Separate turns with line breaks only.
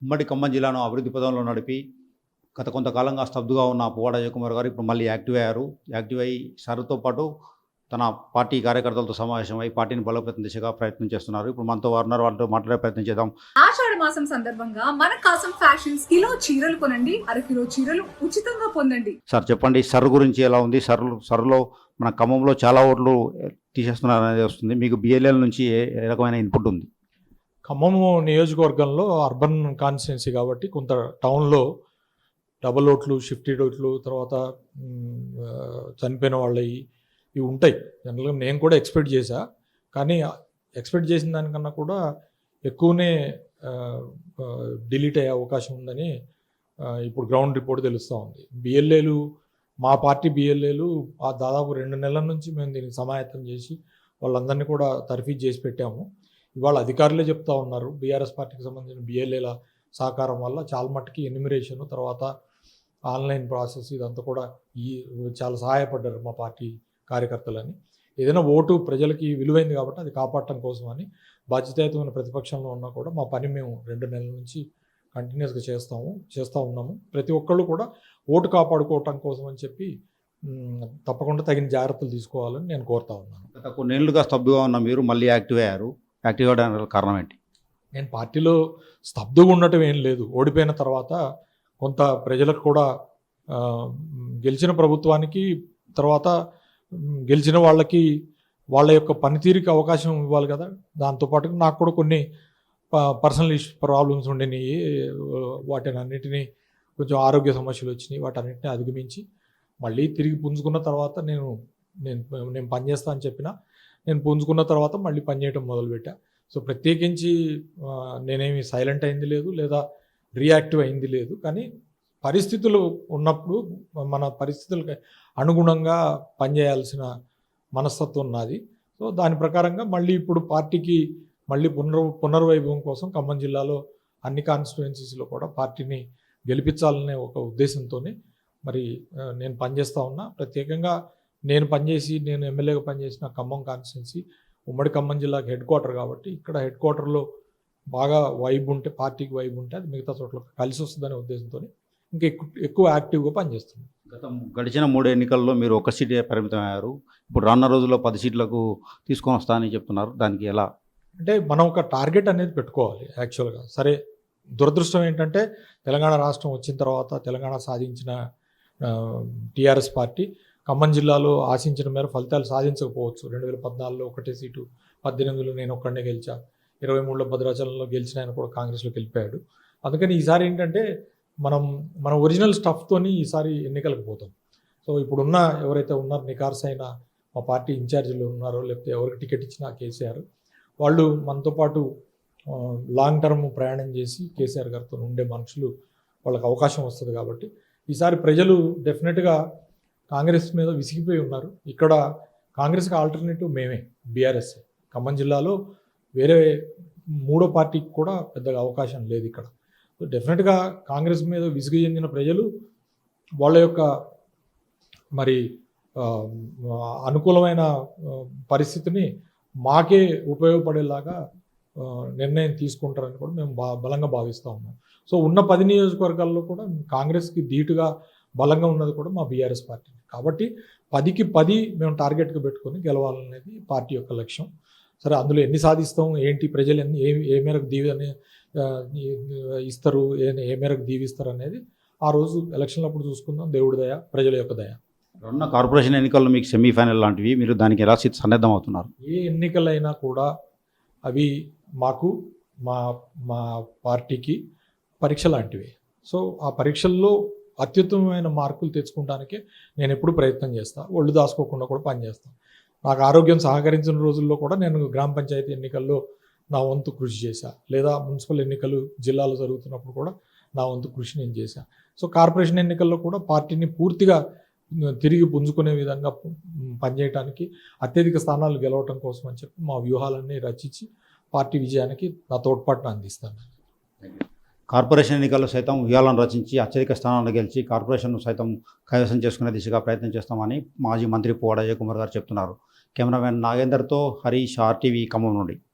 ఉమ్మడి ఖమ్మం జిల్లాను అభివృద్ధి పదంలో నడిపి గత కొంతకాలంగా స్తబ్దుగా ఉన్న పువ్వాడ అజయ్ కుమార్ గారు ఇప్పుడు మళ్ళీ యాక్టివ్ అయ్యారు. యాక్టివ్ అయ్యి సార్‌తో పాటు తన పార్టీ కార్యకర్తలతో సమావేశమై పార్టీని బలోపేతం దిశగా ప్రయత్నం చేస్తున్నారు. ఇప్పుడు మనతో వారు ఉన్నారు. వాళ్ళతో మాట్లాడే ప్రయత్నం చేద్దాం.
ఆషాఢ మాసం సందర్భంగా మన కాసం ఫ్యాషన్స్ కిలో చీరలు కొనండి, అరకిలో చీరలు ఉచితంగా పొందండి.
సార్ చెప్పండి, సర్ గురించి ఎలా ఉంది? సర్‌లో మన ఖమ్మంలో చాలా ఓట్లు తీసేస్తున్నారనేది వస్తుంది. మీకు బీఎల్ఎల్ నుంచి ఏ రకమైన ఇన్పుట్ ఉంది?
ఖమ్మం నియోజకవర్గంలో అర్బన్ కాన్స్టిట్యున్సీ కాబట్టి కొంత టౌన్లో డబల్ ఓట్లు, షిఫ్టెడ్ ఓట్లు, తర్వాత చనిపోయిన వాళ్ళవి ఇవి ఉంటాయి. జనరల్గా నేను కూడా ఎక్స్పెక్ట్ చేశా, కానీ ఎక్స్పెక్ట్ చేసిన దానికన్నా కూడా ఎక్కువనే డిలీట్ అయ్యే అవకాశం ఉందని ఇప్పుడు గ్రౌండ్ రిపోర్ట్ తెలుస్తూ ఉంది. బిఎల్ఏలు, మా పార్టీ బిఎల్ఏలు దాదాపు 2 నెలల నుంచి మేము దీనికి సమాయత్తం చేసి వాళ్ళందరినీ కూడా తర్ఫీదు చేసి పెట్టాము. ఇవాళ అధికారులే చెప్తా ఉన్నారు, బీఆర్ఎస్ పార్టీకి సంబంధించిన బిఎల్ఏల సహకారం వల్ల చాలా మట్టుకి ఎన్యూమరేషన్, తర్వాత ఆన్లైన్ ప్రాసెస్ ఇదంతా కూడా చాలా సహాయపడ్డారు మా పార్టీ కార్యకర్తలని. ఏదైనా ఓటు ప్రజలకి విలువైంది కాబట్టి అది కాపాడటం కోసమని బాధ్యతాయుతమైన ప్రతిపక్షంలో ఉన్నా కూడా మా పని మేము 2 నెలల నుంచి కంటిన్యూస్గా చేస్తూ ఉన్నాము. ప్రతి ఒక్కళ్ళు కూడా ఓటు కాపాడుకోవటం కోసం అని చెప్పి తప్పకుండా తగిన జాగ్రత్తలు తీసుకోవాలని నేను కోరుతా ఉన్నాను.
గత కొన్నేళ్లుగా స్తబ్దుగా ఉన్న మీరు మళ్ళీ యాక్టివ్ అయ్యారు. యాక్టివ్ అవ్వడానికి కారణం ఏంటి?
నేను పార్టీలో స్తబ్దుగా ఉండటం ఏం లేదు. ఓడిపోయిన తర్వాత కొంత ప్రజలకు కూడా గెలిచిన ప్రభుత్వానికి తర్వాత గెలిచిన వాళ్ళకి వాళ్ళ యొక్క పనితీరుకి అవకాశం ఇవ్వాలి కదా. దాంతోపాటు నాకు కూడా కొన్ని పర్సనల్ ప్రాబ్లమ్స్ ఉండినాయి. వాటిని అన్నిటినీ కొంచెం ఆరోగ్య సమస్యలు వచ్చినాయి. వాటన్నిటిని అధిగమించి మళ్ళీ తిరిగి పుంజుకున్న తర్వాత నేను పనిచేస్తా అని చెప్పిన నేను పుంజుకున్న తర్వాత మళ్ళీ పనిచేయడం మొదలుపెట్టా. సో ప్రత్యేకించి నేనేమి సైలెంట్ అయింది లేదు, లేదా రియాక్టివ్ అయింది లేదు. కానీ పరిస్థితులు ఉన్నప్పుడు మన పరిస్థితులకు అనుగుణంగా పనిచేయాల్సిన మనస్తత్వం ఉన్నది. సో దాని ప్రకారంగా మళ్ళీ ఇప్పుడు పార్టీకి మళ్ళీ పునర్వైభవం కోసం ఖమ్మం జిల్లాలో అన్ని కాన్స్టిట్యుయెన్సీస్లో కూడా పార్టీని గెలిపించాలనే ఒక ఉద్దేశంతో మరి నేను పనిచేస్తూ ఉన్నా. ప్రత్యేకంగా నేను ఎమ్మెల్యేగా పనిచేసిన ఖమ్మం కాన్స్టిట్యున్సీ ఉమ్మడి ఖమ్మం జిల్లాకి హెడ్ క్వార్టర్ కాబట్టి ఇక్కడ హెడ్ క్వార్టర్లో బాగా వైబ్ ఉంటే, పార్టీకి వైబ్ ఉంటే అది మిగతా చోట్ల కలిసి వస్తుందనే ఉద్దేశంతో ఇంకా ఎక్కువ యాక్టివ్గా పనిచేస్తుంది.
గడిచిన 3 ఎన్నికల్లో మీరు 1 సీటే పరిమితం అయ్యారు. ఇప్పుడు రానున్న రోజుల్లో 10 సీట్లకు తీసుకొని వస్తానని చెప్తున్నారు. దానికి ఎలా?
అంటే మనం ఒక టార్గెట్ అనేది పెట్టుకోవాలి యాక్చువల్గా. సరే, దురదృష్టం ఏంటంటే తెలంగాణ రాష్ట్రం వచ్చిన తర్వాత తెలంగాణ సాధించిన టీఆర్ఎస్ పార్టీ ఖమ్మం జిల్లాలో ఆశించిన మేర ఫలితాలు సాధించకపోవచ్చు. 2014లో 1 సీటు, 18లో నేను ఒక్కడనే గెలిచా, 23లో భద్రాచలంలో గెలిచిన ఆయన కూడా కాంగ్రెస్లోకి వెళ్ళిపోయాడు. అందుకని ఈసారి ఏంటంటే మన ఒరిజినల్ స్టఫ్తోని ఈసారి ఎన్నికలకు పోతాం. సో ఇప్పుడున్న ఎవరైతే ఉన్నారో నికార్సైన మా పార్టీ ఇన్ఛార్జీలు ఉన్నారో, లేకపోతే ఎవరికి టికెట్ ఇచ్చినా కేసీఆర్, వాళ్ళు మనతో పాటు లాంగ్ టర్మ్ ప్రయాణం చేసి కేసీఆర్ గారితో ఉండే మనుషులు, వాళ్ళకి అవకాశం వస్తుంది. కాబట్టి ఈసారి ప్రజలు డెఫినెట్గా కాంగ్రెస్ మీద విసిగిపోయి ఉన్నారు. ఇక్కడ కాంగ్రెస్కి ఆల్టర్నేటివ్ మేమే, బీఆర్ఎస్. ఖమ్మం జిల్లాలో వేరే మూడో పార్టీకి కూడా పెద్దగా అవకాశం లేదు ఇక్కడ. సో డెఫినెట్గా కాంగ్రెస్ మీద విసుగు చెందిన ప్రజలు వాళ్ళ యొక్క మరి అనుకూలమైన పరిస్థితిని మాకే ఉపయోగపడేలాగా నిర్ణయం తీసుకుంటారని కూడా మేము బలంగా భావిస్తూ ఉన్నాం. సో ఉన్న 10 నియోజకవర్గాల్లో కూడా కాంగ్రెస్కి ధీటుగా బలంగా ఉన్నది కూడా మా బీఆర్ఎస్ పార్టీ. కాబట్టి 10కి 10 మేము టార్గెట్గా పెట్టుకొని గెలవాలనేది పార్టీ యొక్క లక్ష్యం. సరే, అందులో ఎన్ని సాధిస్తాం ఏంటి, ప్రజలు ఏ మేరకు ఇస్తారు, ఏ మేరకు దీవిస్తారు అనేది ఆ రోజు ఎలక్షన్లప్పుడు చూసుకుందాం. దేవుడి దయ, ప్రజల యొక్క దయ.
ఉన్న కార్పొరేషన్ ఎన్నికల్లో మీకు సెమీఫైనల్ లాంటివి, మీరు దానికి ఎలా సన్నద్ధం అవుతున్నారు?
ఏ ఎన్నికలైనా కూడా అవి మాకు మా పార్టీకి పరీక్ష లాంటివి. సో ఆ పరీక్షల్లో అత్యుత్తమమైన మార్కులు తెచ్చుకోవడానికే నేను ఎప్పుడు ప్రయత్నం చేస్తాను. ఒళ్ళు దాచుకోకుండా కూడా పనిచేస్తాను. నాకు ఆరోగ్యం సహకరించిన రోజుల్లో కూడా నేను గ్రామ పంచాయతీ ఎన్నికల్లో నా వంతు కృషి చేశా, లేదా మున్సిపల్ ఎన్నికలు జిల్లాలో జరుగుతున్నప్పుడు కూడా నా వంతు కృషి నేను చేశా. సో కార్పొరేషన్ ఎన్నికల్లో కూడా పార్టీని పూర్తిగా తిరిగి పుంజుకునే విధంగా పనిచేయడానికి, అత్యధిక స్థానాలు గెలవటం కోసం అని చెప్పి మా వ్యూహాలన్నీ రచించి పార్టీ విజయానికి నా తోడ్పాటును అందిస్తాను.
కార్పొరేషన్ ఎన్నికల్లో సైతం వ్యూహాలను రచించి అత్యధిక స్థానాలను గెలిచి కార్పొరేషన్ను సైతం కైవసం చేసుకునే దిశగా ప్రయత్నం చేస్తామని మాజీ మంత్రి పువ్వాడ అజయ్ కుమార్ గారు చెప్తున్నారు. కెమెరామెన్ నాగేందర్తో హరీష్, RTV ఖమ్మం నుండి.